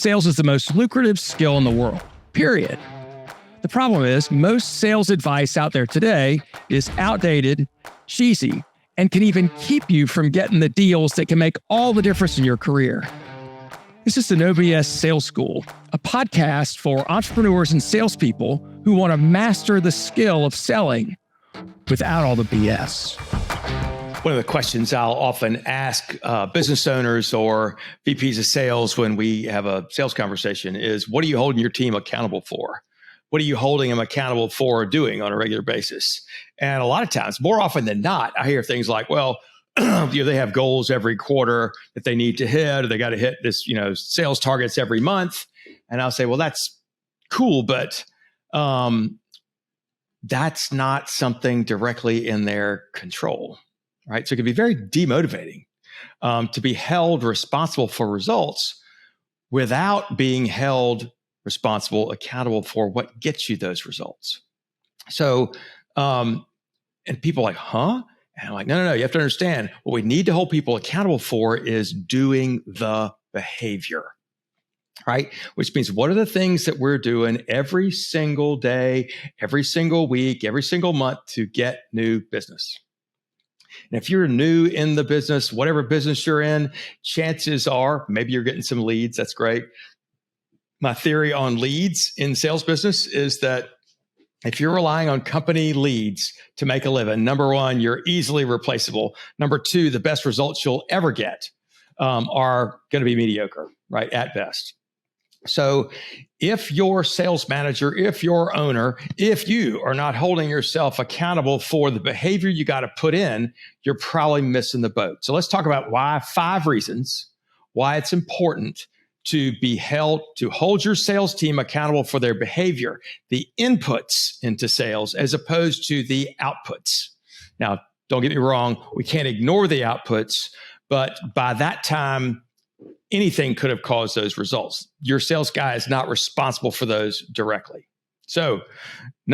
sales is the most lucrative skill in the world, period. The problem is most sales advice out there today is outdated, cheesy, and can even keep you from getting the deals that can make all the difference in your career. This is the No BS Sales School, a podcast for entrepreneurs and salespeople who want to master the skill of selling without all the BS. One of the questions I'll often ask business owners or VPs of sales when we have a sales conversation is, what are you holding your team accountable for? What are you holding them accountable for doing on a regular basis? And a lot of times, more often than not, I hear things like, well, they have goals every quarter that they need to hit, or they got to hit this, sales targets every month. And I'll say, well, that's cool, but that's not something directly in their control, right? So it can be very demotivating to be held responsible for results without being held responsible, accountable for what gets you those results. So, and people are like, huh? And I'm like, no, you have to understand what we need to hold people accountable for is doing the behavior, right? Which means what are the things that we're doing every single day, every single week, every single month to get new business? And if you're new in the business, whatever business you're in, chances are maybe you're getting some leads. That's great. My theory on leads in sales business is that if you're relying on company leads to make a living, number one, you're easily replaceable. Number two, the best results you'll ever get are going to be mediocre, right? At best. So if your sales manager, if your owner, if you are not holding yourself accountable for the behavior you got to put in, you're probably missing the boat. So let's talk about 5 reasons why it's important to hold your sales team accountable for their behavior, the inputs into sales as opposed to the outputs. Now, don't get me wrong, we can't ignore the outputs, but by that time, anything could have caused those results. Your sales guy is not responsible for those directly. So, the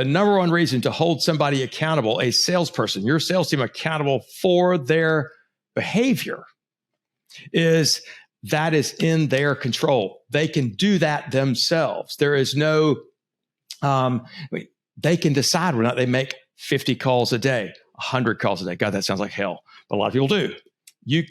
number one reason to hold somebody accountable, a salesperson, your sales team accountable for their behavior is that is in their control. They can do that themselves. There is no, they can decide whether or not they make 50 calls a day, 100 calls a day. God, that sounds like hell, but a lot of people do.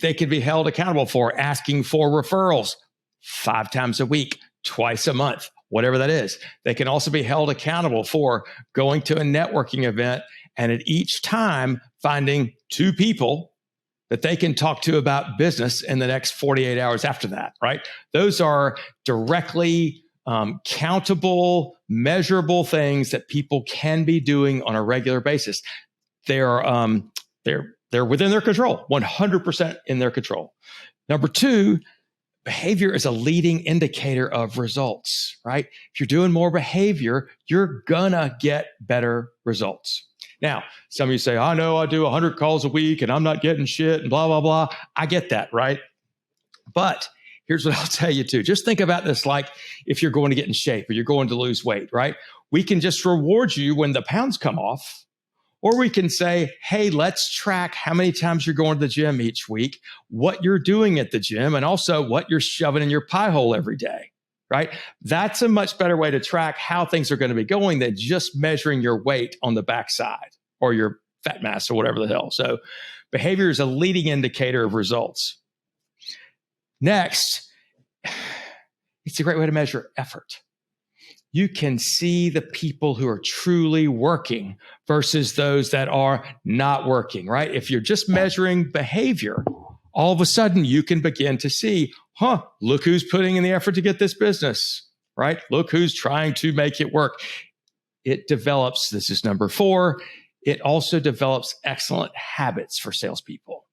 They can be held accountable for asking for referrals 5 times a week, twice a month, whatever that is. They can also be held accountable for going to a networking event and at each time finding 2 people that they can talk to about business in the next 48 hours after that, right? Those are directly countable, measurable things that people can be doing on a regular basis. They're within their control, 100% in their control. Number 2, behavior is a leading indicator of results, right? If you're doing more behavior, you're gonna get better results. Now, some of you say, I know I do 100 calls a week and I'm not getting shit and blah, blah, blah. I get that, right? But here's what I'll tell you too. Just think about this like if you're going to get in shape or you're going to lose weight, right? We can just reward you when the pounds come off, or we can say, hey, let's track how many times you're going to the gym each week, what you're doing at the gym, and also what you're shoving in your pie hole every day. Right? That's a much better way to track how things are going to be going than just measuring your weight on the backside or your fat mass or whatever the hell. So behavior is a leading indicator of results. Next, it's a great way to measure effort. You can see the people who are truly working versus those that are not working, right? If you're just measuring behavior, all of a sudden you can begin to see, look who's putting in the effort to get this business, right? Look who's trying to make it work. It develops, this is number 4, it also develops excellent habits for salespeople,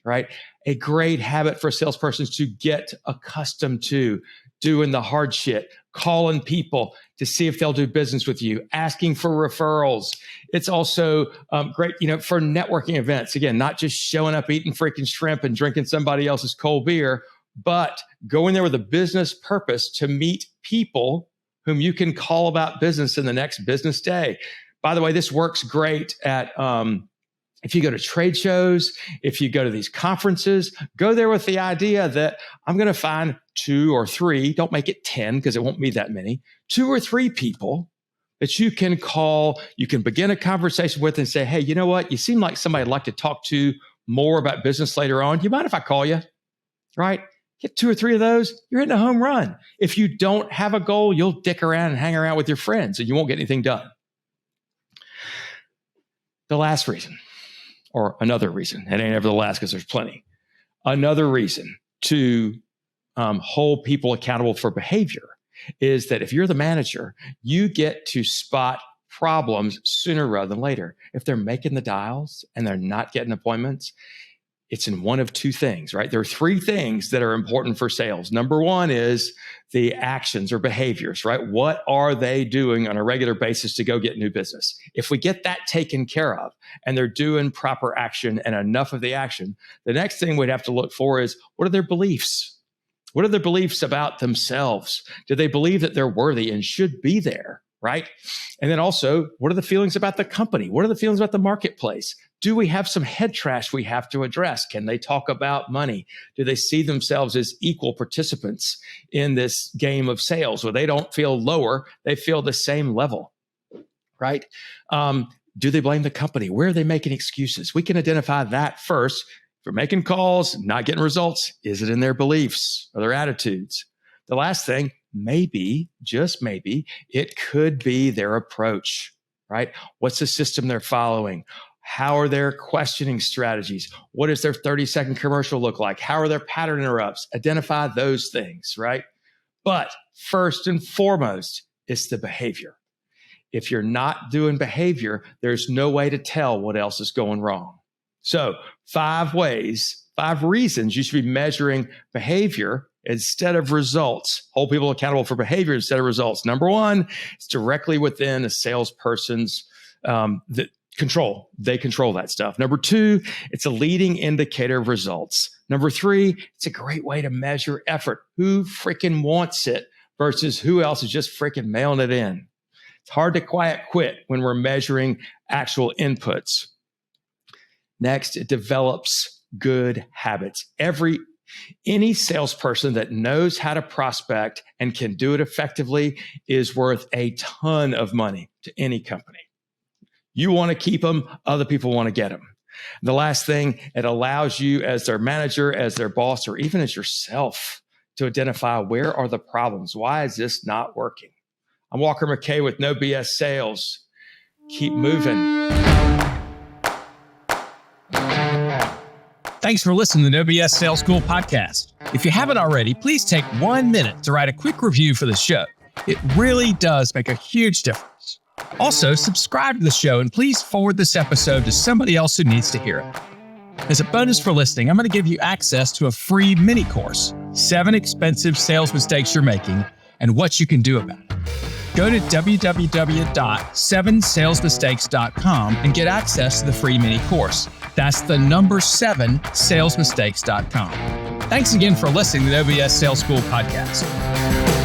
right? A great habit for a salesperson is to get accustomed to doing the hard shit, calling people to see if they'll do business with you, asking for referrals. It's also great, for networking events. Again, not just showing up, eating freaking shrimp and drinking somebody else's cold beer, but going there with a business purpose to meet people whom you can call about business in the next business day. By the way, this works great at if you go to trade shows, if you go to these conferences, go there with the idea that I'm going to find 2 or 3, don't make it 10 because it won't be that many, 2 or 3 people that you can call, you can begin a conversation with and say, hey, you know what? You seem like somebody I'd like to talk to more about business later on. You mind if I call you? Right? Get 2 or 3 of those, you're hitting a home run. If you don't have a goal, you'll dick around and hang around with your friends and you won't get anything done. The last reason, or another reason, it ain't ever the last because there's plenty. Another reason to hold people accountable for behavior is that if you're the manager, you get to spot problems sooner rather than later. If they're making the dials and they're not getting appointments, it's in one of 2 things, right? There are 3 things that are important for sales. Number 1 is the actions or behaviors, right? What are they doing on a regular basis to go get new business? If we get that taken care of and they're doing proper action and enough of the action, the next thing we'd have to look for is, what are their beliefs? What are their beliefs about themselves? Do they believe that they're worthy and should be there, right? And then also, what are the feelings about the company? What are the feelings about the marketplace? Do we have some head trash we have to address? Can they talk about money? Do they see themselves as equal participants in this game of sales where they don't feel lower, they feel the same level, right? Do they blame the company? Where are they making excuses? We can identify that first. If we're making calls, not getting results, is it in their beliefs or their attitudes? The last thing, maybe, just maybe, it could be their approach, right? What's the system they're following? How are their questioning strategies? What does their 30-second commercial look like? How are their pattern interrupts? Identify those things, right? But first and foremost, it's the behavior. If you're not doing behavior, there's no way to tell what else is going wrong. So 5 reasons you should be measuring behavior instead of results. Hold people accountable for behavior instead of results. Number 1, it's directly within a salesperson's control. They control that stuff. Number 2, it's a leading indicator of results. Number 3, it's a great way to measure effort. Who freaking wants it versus who else is just freaking mailing it in? It's hard to quiet quit when we're measuring actual inputs. Next, it develops good habits. Any salesperson that knows how to prospect and can do it effectively is worth a ton of money to any company. You want to keep them, other people want to get them. The last thing, it allows you as their manager, as their boss, or even as yourself to identify where are the problems? Why is this not working? I'm Walker McKay with No BS Sales. Keep moving. Thanks for listening to the No BS Sales School podcast. If you haven't already, please take 1 minute to write a quick review for the show. It really does make a huge difference. Also, subscribe to the show and please forward this episode to somebody else who needs to hear it. As a bonus for listening, I'm going to give you access to a free mini course, 7 expensive sales mistakes you're making and what you can do about it. Go to www.7salesmistakes.com and get access to the free mini course. That's the number 7salesmistakes.com. Thanks again for listening to the OBS Sales School podcast.